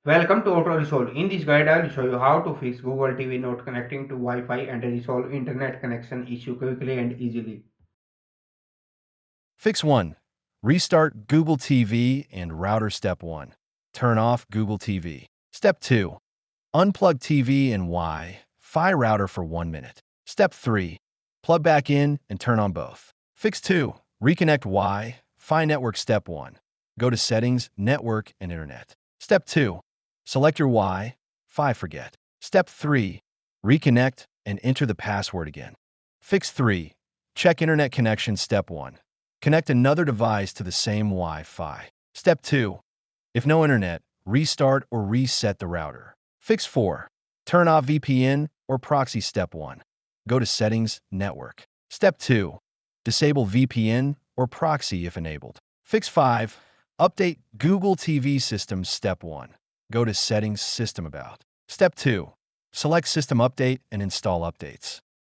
Welcome to Auto Resolve. In this guide, I will show you how to fix Google TV not connecting to Wi-Fi and resolve internet connection issue quickly and easily. Fix 1. Restart Google TV and router. Step 1. Turn off Google TV. Step 2. Unplug TV and Wi-Fi router for 1 minute. Step 3. Plug back in and turn on both. Fix 2. Reconnect Wi-Fi network. Step 1. Go to Settings, Network, and Internet. Step 2. Select your Wi-Fi. Forget. Step 3. Reconnect and enter the password again. Fix 3. Check internet connection. Step 1. Connect another device to the same Wi-Fi. Step 2. If no internet, restart or reset the router. Fix 4. Turn off VPN or proxy. Step 1. Go to Settings, Network. Step 2. Disable VPN or proxy if enabled. Fix 5. Update Google TV system. Step 1. Go to Settings, System About. Step 2. Select System Update and install updates.